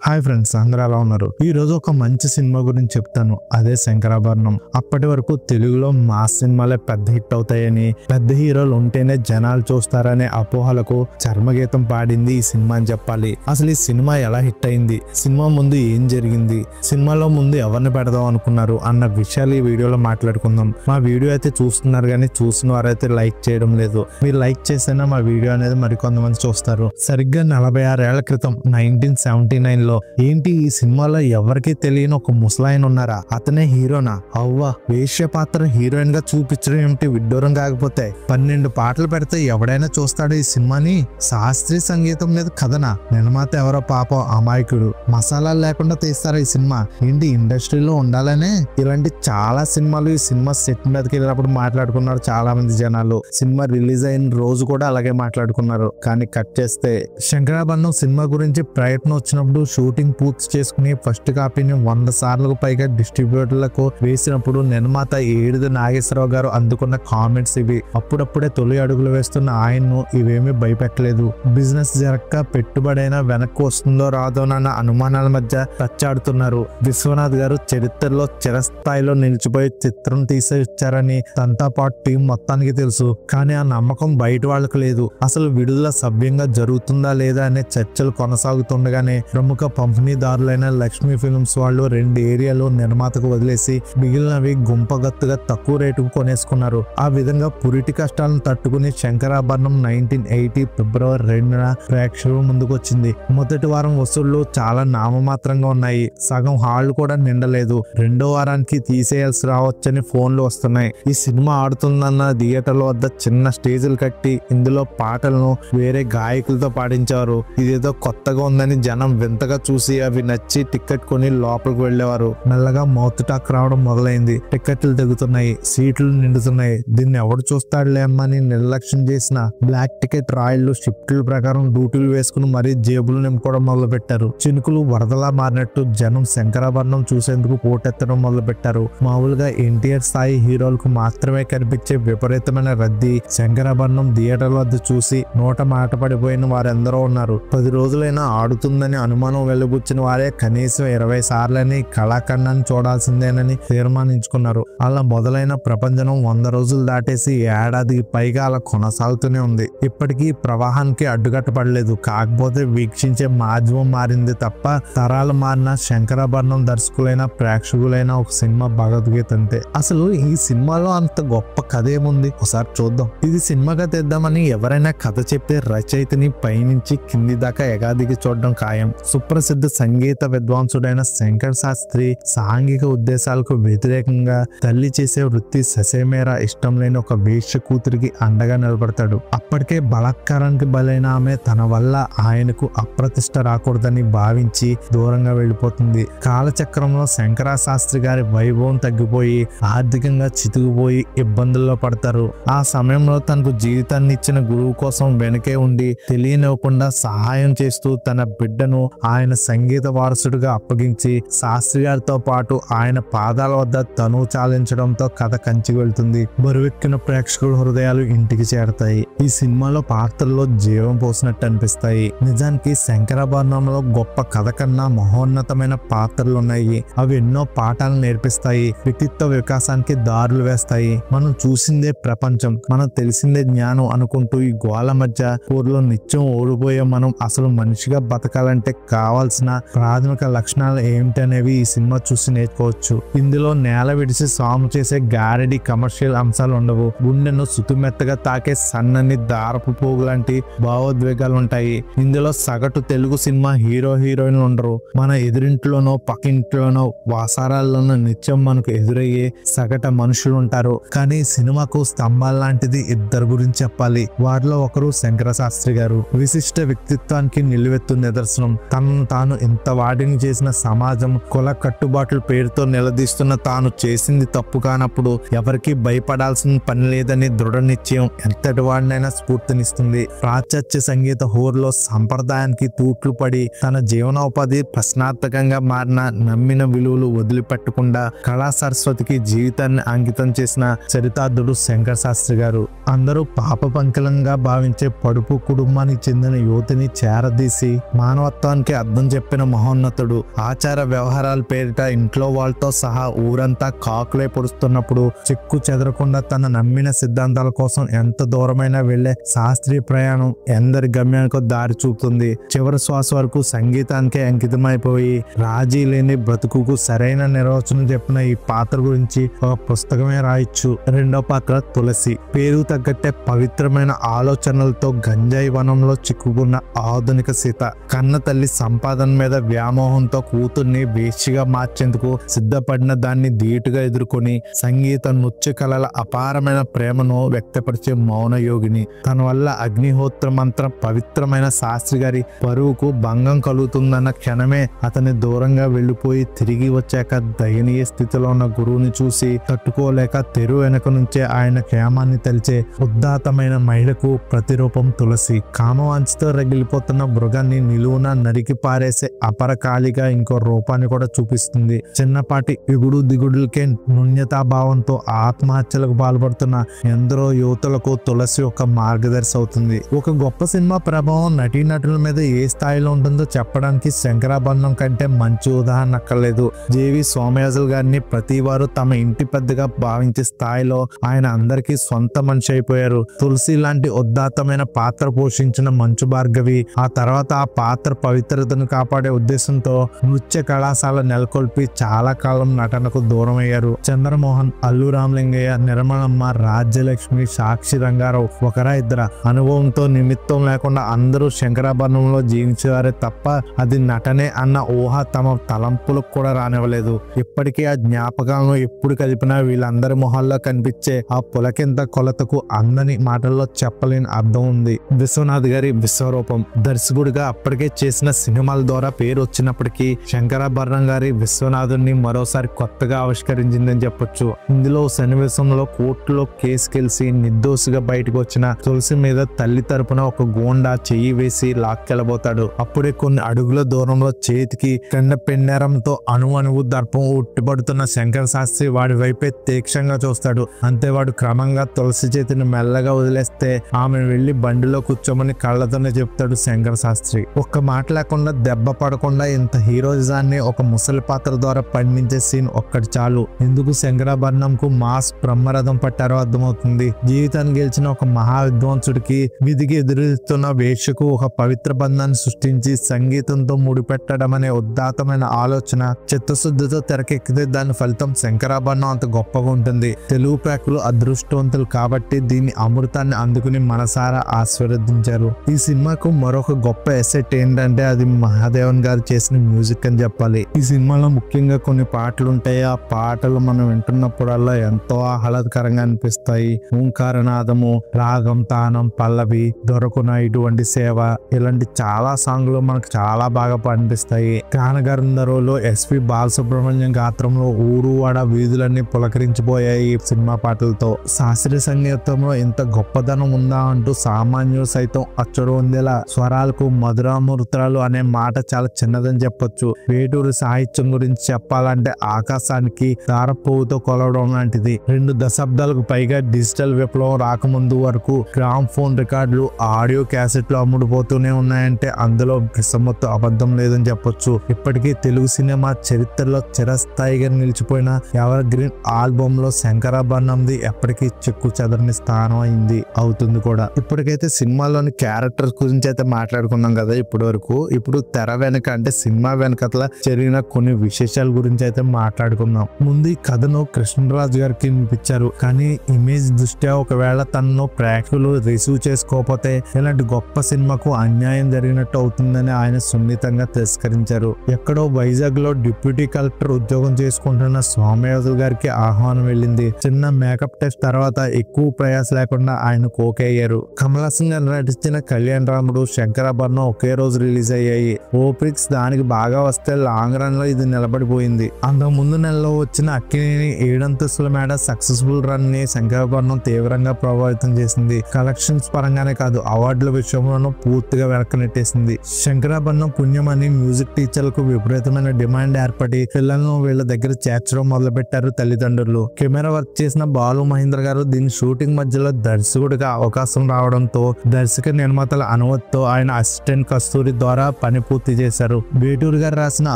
Hi friends, అందరూ ఎలా ఉన్నారు? ఈ రోజు ఒక మంచి సినిమా గురించి చెప్తాను, అదే శంకరాభరణం. అప్పటి వరకు తెలుగులో మాస్ సినిమాలే పెద్ద హిట్ అవుతాయని, పెద్ద హీరోలు ఉంటేనే జనాలు చూస్తారనే అపోహలకు చర్మగీతం పాడింది ఈ సినిమా అని చెప్పాలి. అసలు ఈ సినిమా ఎలా హిట్ అయింది, సినిమా ముందు ఏం జరిగింది, సినిమాలో ముందు ఎవరిని పెడదాం అనుకున్నారు అన్న విషయాలు ఈ వీడియోలో మాట్లాడుకుందాం. మా వీడియో అయితే చూస్తున్నారు కానీ చూసిన వారైతే లైక్ చేయడం లేదు. మీరు లైక్ చేసినా మా వీడియో అనేది మరికొంతమంది చూస్తారు. సరిగ్గా 46 ఏళ్ల క్రితం 1979 లో ఏంటి ఈ సినిమాలో ఎవరికి తెలియని ఒక ముసలాయన ఉన్నారా, అతనే హీరోనా? అవ్వా, వేశ్య పాత్ర హీరోయిన్ గా చూపించడం ఏమిటి విడ్డూరం కాకపోతే? 12 పాటలు పెడితే ఎవడైనా చూస్తాడు ఈ సినిమాని? శాస్త్రీయ సంగీతం మీద కథనా? నిర్మాత ఎవరో పాపం అమాయకుడు. మసాలాలు లేకుండా తీస్తారా ఈ సినిమా? ఏంటి ఇండస్ట్రీలో ఉండాలనే? ఇలాంటి చాలా సినిమాలు ఈ సినిమా సెట్ మీదకి వెళ్ళినప్పుడు మాట్లాడుకున్నారు చాలా మంది జనాలు. సినిమా రిలీజ్ అయిన రోజు కూడా అలాగే మాట్లాడుకున్నారు. కానీ కట్ చేస్తే శంకరాభరణం సినిమా గురించి ప్రయత్నం వచ్చినప్పుడు షూటింగ్ పూర్తి చేసుకుని ఫస్ట్ కాపీని 100 సార్లకు పైగా డిస్ట్రిబ్యూటర్లకు వేసినప్పుడు నిర్మాత ఏడిది నాగేశ్వరరావు గారు అందుకున్న కామెంట్స్ ఇవి. అప్పుడప్పుడే తొలి అడుగులు వేస్తున్న ఆయన్ను ఇవేమీ భయపెట్టలేదు. బిజినెస్ జరక్క పెట్టుబడైనా వెనక్కి వస్తుందో రాదోనన్న అనుమానాల మధ్య తచ్చాడుతున్నారు. విశ్వనాథ్ గారు చరిత్రలో చిరస్థాయిలో నిలిచిపోయి చిత్రం తీసేచ్చారని తనతో పాటు టీం మొత్తానికి తెలుసు. కానీ ఆ నమ్మకం బయట వాళ్ళకు లేదు. అసలు విడుదల సవ్యంగా జరుగుతుందా లేదా అనే చర్చలు కొనసాగుతుండగానే ప్రముఖ పంపిణీదారులైన లక్ష్మీ ఫిల్మ్స్ వాళ్ళు 2 ఏరియాలు నిర్మాతకు వదిలేసి మిగిలినవి గుంపగత్తుగా తక్కువ రేటుకు కొనేసుకున్నారు. ఆ విధంగా పురిటి కష్టాలను తట్టుకుని శంకరాభరణం 1980 ఫిబ్రవరి 2న ప్రేక్షకుల ముందుకు వచ్చింది. మొదటి వారం వసూళ్లు చాలా నామమాత్రంగా ఉన్నాయి. సగం హాళ్లు కూడా నిండలేదు. రెండో వారానికి తీసేయాల్సి రావచ్చని ఫోన్లు వస్తున్నాయి. ఈ సినిమా ఆడుతుందన్న థియేటర్ల వద్ద చిన్న స్టేజీలు కట్టి ఇందులో పాటలను వేరే గాయకులతో పాడించారు. ఇదేదో కొత్తగా ఉందని జనం వింతగా చూసి అవి నచ్చి టికెట్ కొని లోపలికి వెళ్లేవారు. మెల్లగా మౌత్ టాక్ రావడం మొదలైంది. టికెట్లు తెగుతున్నాయి, సీట్లు నిండుతున్నాయి. దీన్ని ఎవడు చూస్తాడులే అమ్మని నిర్లక్ష్యం చేసిన బ్లాక్ టికెట్ రాయిళ్లు షిఫ్టుల ప్రకారం డ్యూటీలు వేసుకుని మరీ జేబులు నింపుకోవడం మొదలు పెట్టారు. చినుకులు వరదలా మారినట్టు జనం శంకరాభరణం చూసేందుకు పోటెత్తడం మొదలు పెట్టారు. మామూలుగా ఎన్టీఆర్ స్థాయి హీరోలకు మాత్రమే కనిపించే విపరీతమైన రద్దీ శంకరాభరణం థియేటర్ వద్ద చూసి నోట మాట పడిపోయిన వారెందరో ఉన్నారు. 10 రోజులైనా ఆడుతుందని అనుమానం వెలుబుచ్చిన వారే కనీసం 20 సార్లని కళాఖండాన్ని చూడాల్సిందేనని తీర్మానించుకున్నారు. అలా మొదలైన ప్రపంచం 100 రోజులు దాటేసి ఏడాదికి పైగా అలా కొనసాగుతూనే ఉంది. ఇప్పటికీ ప్రవాహానికి అడ్డుకట్టపడలేదు. కాకపోతే వీక్షించే మాధ్యమం మారింది తప్ప తరాలు మారిన శంకరాభరణం దర్శకులైన ప్రేక్షకులైన ఒక సినిమా భగవద్గీత అంతే. అసలు ఈ సినిమాలో అంత గొప్ప కథ ఏముంది ఒకసారి చూద్దాం. ఇది సినిమాగా తెద్దామని ఎవరైనా కథ చెప్తే రచయితని పైనుంచి కింది దాకా ఎగాదికి చూడడం ఖాయం. సుప్రసిద్ధ సంగీత విద్వాంసుడైన శంకర్ శాస్త్రి సాంఘిక ఉద్దేశాలకు వ్యతిరేకంగా తల్లి చేసే వృత్తి ససేమేరా ఇష్టం లేని ఒక వేశ్య కూతురికి అండగా నిలబడతాడు. అప్పటికే బలాత్కారానికి బలైన ఆమె తన వల్ల ఆయనకు అప్రతిష్ట రాకూడదని భావించి దూరంగా వెళ్లిపోతుంది. కాలచక్రంలో శంకర శాస్త్రి గారి వైభవం తగ్గిపోయి ఆర్థికంగా చితికిపోయి ఇబ్బందుల్లో పడతారు. ఆ సమయంలో తనకు జీవితాన్ని ఇచ్చిన గురువు కోసం వెనకే ఉండి తెలియనివ్వకుండా సహాయం చేస్తూ తన బిడ్డను ఆయన సంగీత వారసుడిగా అప్పగించి శాస్త్రి గారితో పాటు ఆయన పాదాల వద్ద తను చాలించడంతో కథ కంచికి వెళ్తుంది. బరువెక్కిన ప్రేక్షకుల హృదయాలు ఇంటికి చేరతాయి. ఈ సినిమాలో పాత్రల్లో జీవం పోసినట్టు అనిపిస్తాయి. నిజానికి శంకరాభరణంలో గొప్ప కథ కన్నా మహోన్నతమైన పాత్రలు ఉన్నాయి. అవి ఎన్నో పాఠాలు నేర్పిస్తాయి, వ్యక్తిత్వ వికాసానికి దారులు వేస్తాయి. మనం చూసిందే ప్రపంచం, మనం తెలిసిందే జ్ఞానం అనుకుంటూ ఈ గోళ మధ్య ఊర్లో నిత్యం ఓడిపోయే మనం అసలు మనిషిగా బతకాలంటే కావాల్సిన ప్రాథమిక లక్షణాలు ఏమిటనేవి ఈ సినిమా చూసి నేర్చుకోవచ్చు. ఇందులో నేల విడిచి సాము చేసే గారడి కమర్షియల్ అంశాలు ఉండవు. గుండెను సుతుమెత్తగా తాకే సన్నని దారపు పోగు లాంటి భావోద్వేగాలు ఉంటాయి. ఇందులో సగటు తెలుగు సినిమా హీరో హీరోయిన్లు ఉండరు. మన ఎదురింట్లోనో పక్కింట్లోనో వాసారాల్లోనో నిత్యం మనకు ఎదురయ్యే సగట మనుషులు ఉంటారు. కానీ సినిమాకు స్తంభాల లాంటిది ఇద్దరు గురించి చెప్పాలి. వారిలో ఒకరు శంకర శాస్త్రి గారు. విశిష్ట వ్యక్తిత్వానికి నిలువెత్తు నిదర్శనం. తనను తాను ఇంత వాటిని చేసిన సమాజం కుల కట్టుబాట్ల పేరుతో నిలదీస్తున్న తాను చేసింది తప్పు కానప్పుడు ఎవరికి భయపడాల్సిన పని లేదని దృఢ నిశ్చయం ఎంతటి వాడినైనా స్ఫూర్తినిస్తుంది. పాశ్చాత్య సంగీత హోరులో సంప్రదాయానికి తూట్లు పడి తన జీవనోపాధి ప్రశ్నార్థకంగా మారిన నమ్మిన విలువలు వదిలిపెట్టకుండా కళా సరస్వతికి జీవితాన్ని అంకితం చేసిన చరితార్థుడు శంకర శాస్త్రి గారు. అందరూ పాప పంకిలంగా భావించే పడుపు కుటుంబానికి చెందిన యువతిని చేరదీసి మానవత్వానికి అర్థం అర్థం చెప్పిన మహోన్నతుడు. ఆచార వ్యవహారాల పేరిట ఇంట్లో వాళ్ళతో సహా ఊరంతా కాకులే పొడుస్తున్నప్పుడు చెక్కు చెదరకుండా తన నమ్మిన సిద్ధాంతాల కోసం ఎంత దూరమైనా వెళ్లే శాస్త్రీయ ప్రయాణం ఎందరి గమ్యానికో దారి చూపుతుంది. చివరి శ్వాస వరకు సంగీతానికే అంకితమైపోయి రాజీ లేని బ్రతుకుకు సరైన నిర్వచనం చెప్పిన ఈ పాత్ర గురించి ఒక పుస్తకమే రాయొచ్చు. రెండో పాత్ర తులసి. పేరు తగ్గట్టే పవిత్రమైన ఆలోచనలతో గంజాయి వనంలో చిక్కుకున్న ఆధునిక సీత. కన్న తల్లి సంపాదన మీద వ్యామోహంతో కూతుర్ని వేశ్యగా మార్చేందుకు సిద్ధపడిన దాన్ని ధీటుగా ఎదుర్కొని సంగీత నృత్య కళల అపారమైన ప్రేమను వ్యక్తపరిచే మౌన యోగిని. తన వల్ల అగ్నిహోత్ర మంత్రం పవిత్రమైన శాస్త్రి గారి పరువుకు భంగం కలుగుతుందన్న క్షణమే అతని దూరంగా వెళ్లిపోయి తిరిగి వచ్చాక దయనీయ స్థితిలో ఉన్న గురువుని చూసి తట్టుకోలేక తెరువు వెనక నుంచే ఆయన క్షేమాన్ని తెలిచే ఉదాత్తమైన మహిళకు ప్రతిరూపం తులసి. కామవాంఛతో రగిలిపోతున్న మృగాన్ని నిలువున నరికి పారేసే అపరకాలిగా ఇంకో రూపాన్ని కూడా చూపిస్తుంది. చిన్నపాటి ఎగుడు దిగుడులకే న్యూన్యతాభావంతో ఆత్మహత్యలకు పాల్పడుతున్న ఎందరో యువతులకు తులసి ఒక మార్గదర్శి అవుతుంది. ఒక గొప్ప సినిమా ప్రభావం నటీనటుల మీద ఏ స్థాయిలో ఉంటుందో చెప్పడానికి శంకరాభరణం కంటే మంచి ఉదాహరణ అక్కర్లేదు. జేవి సోమయాజులు గారిని ప్రతి వారు తమ ఇంటి పెద్దగా భావించే స్థాయిలో ఆయన అందరికీ సొంత మనిషి అయిపోయారు. తులసి లాంటి ఉదాత్తమైన పాత్ర పోషించిన మంచు భార్గవి ఆ తర్వాత ఆ పాత్ర పవిత్రతను కాపాడే ఉద్దేశంతో నృత్య కళాశాల నెలకొల్పి చాలా కాలం నటనకు దూరం అయ్యారు. చంద్రమోహన్, అల్లు రామలింగయ్య, నిర్మలమ్మ, రాజ్యలక్ష్మి, సాక్షి రంగారావు ఒకరా ఇద్దర అనుభవంతో నిమిత్తం లేకుండా అందరూ శంకరాభరణంలో జీవించేవారే తప్ప అది నటనే అన్న ఊహ తమ తలంపులకు కూడా రానివ్వలేదు. ఇప్పటికీ ఆ జ్ఞాపకాలను ఎప్పుడు కదిపినా వీళ్ళందరి మొహాల్లో కనిపించే ఆ పులకింత కొలతకు అందని మాటల్లో చెప్పలేని అర్థం ఉంది. విశ్వనాథ్ గారి విశ్వరూపం. దర్శకుడిగా అప్పటికే చేసిన సినిమాల ద్వారా పేరు వచ్చినప్పటికీ శంకరాభరణం గారి విశ్వనాథుని మరోసారి కొత్తగా ఆవిష్కరించిందని చెప్పొచ్చు. ఇందులో సన్నివేశంలో కోర్టులో కేసు గెలిచి నిర్దోషిగా బయటకు వచ్చిన తులసి మీద తల్లి తరపున ఒక గోండా చెయ్యి వేసి లాక్కెళ్ళబోతాడు. అప్పుడే కొన్ని అడుగుల దూరంలో చేతికి కండ పెండేరంతో అణువు దర్పం ఉట్టిపడుతున్న శంకర శాస్త్రి వాడి వైపే తీక్షంగా చూస్తాడు. అంతే వాడు క్రమంగా తులసి చేతిని మెల్లగా వదిలేస్తే ఆమె వెళ్లి బండిలో కూర్చోమని కళ్ళతోనే చెప్తాడు శంకర శాస్త్రి. ఒక్క మాట లేకుండా దెబ్బ పడకుండా ఇంత హీరోయిజాన్ని ఒక ముసలి పాత్ర ద్వారా పండించే సీన్ ఒక్కటి చాలు. ఎందుకు శంకరాభరణంకు మాస్ బ్రహ్మరథం పట్టారో అర్థమవుతుంది. జీవితాన్ని గెలిచిన ఒక మహా విద్వాంసుడికి విధికి ఎదురుస్తున్న వేషకు ఒక పవిత్ర బంధాన్ని సృష్టించి సంగీతంతో ముడిపెట్టడం అనే ఉదాత్తమైన ఆలోచన చిత్తశుద్ధితో తెరకెక్కితే దాని ఫలితం శంకరాభరణం అంత గొప్పగా ఉంటుంది. తెలుగు ప్రేక్షకులు అదృష్టవంతులు కాబట్టి దీని అమృతాన్ని అందుకుని మనసారా ఆశీర్వదించారు. ఈ సినిమాకు మరొక గొప్ప ఎసెట్ ఏంటంటే అది మహాదేవన్ గారు చేసిన మ్యూజిక్ అని చెప్పాలి. ఈ సినిమాలో ముఖ్యంగా కొన్ని పాటలు ఉంటాయి. ఆ పాటలు మనం వింటున్నప్పుడల్లా ఎంతో ఆహ్లాదకరంగా అనిపిస్తాయి. ఓంకారనాదము, రాగం, తానం, పల్లవి, దొరకున, ఇటువంటి సేవ, ఇలాంటి చాలా సాంగ్లు మనకు చాలా బాగా అనిపిస్తాయి. గానగంధర్వులో ఎస్పి బాలసుబ్రహ్మణ్యం గాత్రంలో ఊరు వాడ వీధులన్నీ పులకరించిపోయాయి ఈ సినిమా పాటలతో. శాస్త్రీయ సంగీతంలో ఇంత గొప్పదనం ఉందా అంటూ సామాన్యులు సైతం అచ్చడు ఉండేలా స్వరాలకు మధురామృతాలు అనే మాట చాలా చిన్నదని చెప్పొచ్చు. వేటూరి సాహిత్యం గురించి చెప్పాలంటే ఆకాశానికి దారపువ్వుతో కొలవడం లాంటిది. 2 దశాబ్దాలకు పైగా డిజిటల్ విప్లవం రాకముందు వరకు గ్రామ్ ఫోన్ రికార్డులు, ఆడియో క్యాసెట్లు అమ్ముడుపోతూనే ఉన్నాయంటే అందులో విసమ్మత్తు అబద్ధం లేదని చెప్పొచ్చు. ఇప్పటికీ తెలుగు సినిమా చరిత్రలో చిరస్థాయిగా నిలిచిపోయిన ఎవర్ గ్రీన్ ఆల్బమ్ లో శంకరాభరణంది ఎప్పటికీ చెక్కు చెదరని స్థానం అయింది, అవుతుంది కూడా. ఇప్పటికైతే సినిమాలోని క్యారెక్టర్స్ గురించి అయితే మాట్లాడుకున్నాం కదా ఇప్పటి వరకు. ఇప్పుడు తెర వెనక అంటే సినిమా వెనకట్ల జరిగిన కొన్ని విశేషాల గురించి అయితే మాట్లాడుకుందాం. ముందు ఈ కథను కృష్ణరాజు గారికి వినిపించారు. కానీ ఇమేజ్ దృష్ట్యా ఒకవేళ తనను ప్రేక్షకులు రిసీవ్ చేసుకోకపోతే ఇలాంటి గొప్ప సినిమాకు అన్యాయం జరిగినట్టు అవుతుందని ఆయన సున్నితంగా తిరస్కరించారు. ఎక్కడో వైజాగ్ లో డిప్యూటీ కలెక్టర్ ఉద్యోగం చేసుకుంటున్న సోమయాజులు గారికి ఆహ్వానం వెళ్ళింది. చిన్న మేకప్ టెస్ట్ తర్వాత ఎక్కువ ప్రయాస లేకుండా ఆయన ఓకే అయ్యారు. కమల్ హాసన్ గారు నటించిన కళ్యాణ్ రాముడు, శంకరాభరణం ఒకే రోజు రిలీజ్ అయ్యాయి. ఓపిక్స్ దానికి బాగా వస్తే లాంగ్ రన్ లో ఇది నిలబడిపోయింది. అంతకు ముందు నెలలో వచ్చిన అక్కినేని 7 అంతస్తుల మేడ సక్సెస్ఫుల్ రన్ ని శంకరాభరణం తీవ్రంగా ప్రభావితం చేసింది. కలెక్షన్స్ పరంగానే కాదు, అవార్డుల విషయంలోనూ పూర్తిగా వెనకనెట్టేసింది. శంకరాభరణం పుణ్యమని మ్యూజిక్ టీచర్లకు విపరీతమైన డిమాండ్ ఏర్పడి పిల్లలను వీళ్ళ దగ్గర చేర్చడం మొదలు పెట్టారు తల్లిదండ్రులు. కెమెరా వర్క్ చేసిన బాలు మహేంద్ర గారు దీని షూటింగ్ మధ్యలో దర్శకుడిగా అవకాశం రావడంతో దర్శక నిర్మాతల అనుమతితో ఆయన అసిస్టెంట్ కస్తూరి ద్వారా పని పని పూర్తి చేశారు. వేటూరు గారు రాసిన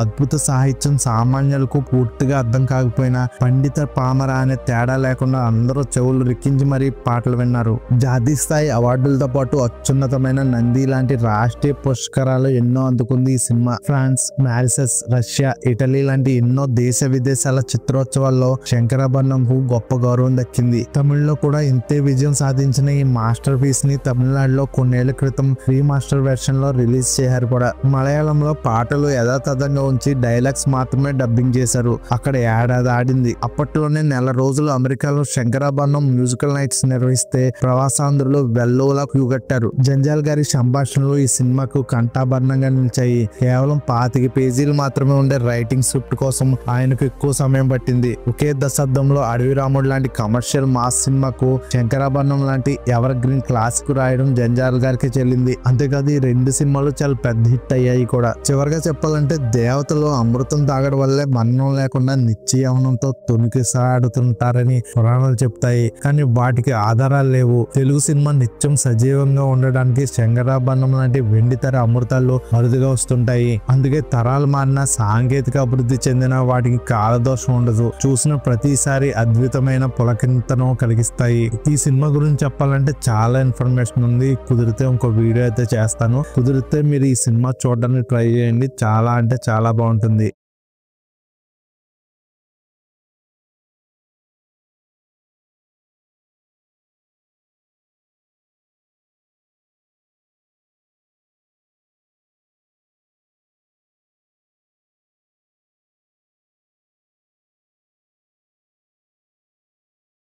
అద్భుత సాహిత్యం సామాన్యులకు పూర్తిగా అర్థం కాకపోయినా పండిత పామర అనే తేడా లేకుండా అందరూ చెవులు రిక్కించి మరీ పాటలు విన్నారు. జాతీయ స్థాయి అవార్డులతో పాటు అత్యున్నతమైన నంది లాంటి రాష్ట్రీయ పురస్కారాలు ఎన్నో అందుకుంది ఈ cinema. France, Mauritius, Russia, Italy లాంటి ఎన్నో దేశ విదేశాల చిత్రోత్సవాల్లో శంకరాభరణంకు గొప్ప గౌరవం దక్కింది. తమిళ్లో కూడా ఇంతే విజయం సాధించిన ఈ మాస్టర్ పీస్ ని తమిళనాడులో కొన్నేళ్ల క్రితం రీమాస్టర్ వెర్షన్ లో రిలీజ్ చేశారు కూడా. మలయాళంలో పాటలు యథాతథంగా ఉంచి డైలాగ్స్ మాత్రమే డబ్బింగ్ చేశారు. అక్కడ ఏడాది ఆడింది. అప్పట్లోనే నెల రోజులు అమెరికాలో శంకరాభరణం మ్యూజికల్ నైట్స్ నిర్వహిస్తే ప్రవాసాంధ్రులు వెల్లోలా క్యూగట్టారు. జంజాల్ గారి సంభాషణలు ఈ సినిమాకు కంఠాభరణంగా నిలిచాయి. కేవలం 25 పేజీలు మాత్రమే ఉండే రైటింగ్ స్క్రిప్ట్ కోసం ఆయనకు ఎక్కువ సమయం పట్టింది. ఒకే దశాబ్దంలో అడవి రాముడు లాంటి కమర్షియల్ మాస్ సినిమాకు శంకరాభరణం లాంటి ఎవర్ గ్రీన్ క్లాసిక్ రాయడం జంజాల్ గారికి చెల్లింది. అంతేకాదు ఈ 2 సినిమాలు చాలా పెద్ద హిట్ అయ్యాయి కూడా. చివరిగా చెప్పాలంటే దేవతలు అమృతం తాగడం వల్లే మరణం లేకుండా నిత్య యవనంతో తొణికిసాడుతుంటారని పురాణాలు చెప్తాయి. కానీ వాటికి ఆధారాలు లేవు. తెలుగు సినిమా నిత్యం సజీవంగా ఉండడానికి శంకరాభరణం లాంటి వెండితెర అమృతాలు అరుదుగా వస్తుంటాయి. అందుకే తరాలు మారిన సాంకేతిక అభివృద్ధి చెందిన వాటికి కాలదోషం ఉండదు. చూసిన ప్రతిసారి అద్భుతమైన పులకింతనం కలిగిస్తాయి. ఈ సినిమా గురించి చెప్పాలంటే చాలా ఇన్ఫర్మేషన్ ఉంది. కుదిరితే ఇంకో వీడియో అయితే చేస్తాను. కుదిరితే మీరు ఈ సినిమా చూడడానికి ట్రై చేయండి. చాలా అంటే చాలా బాగుంటుంది.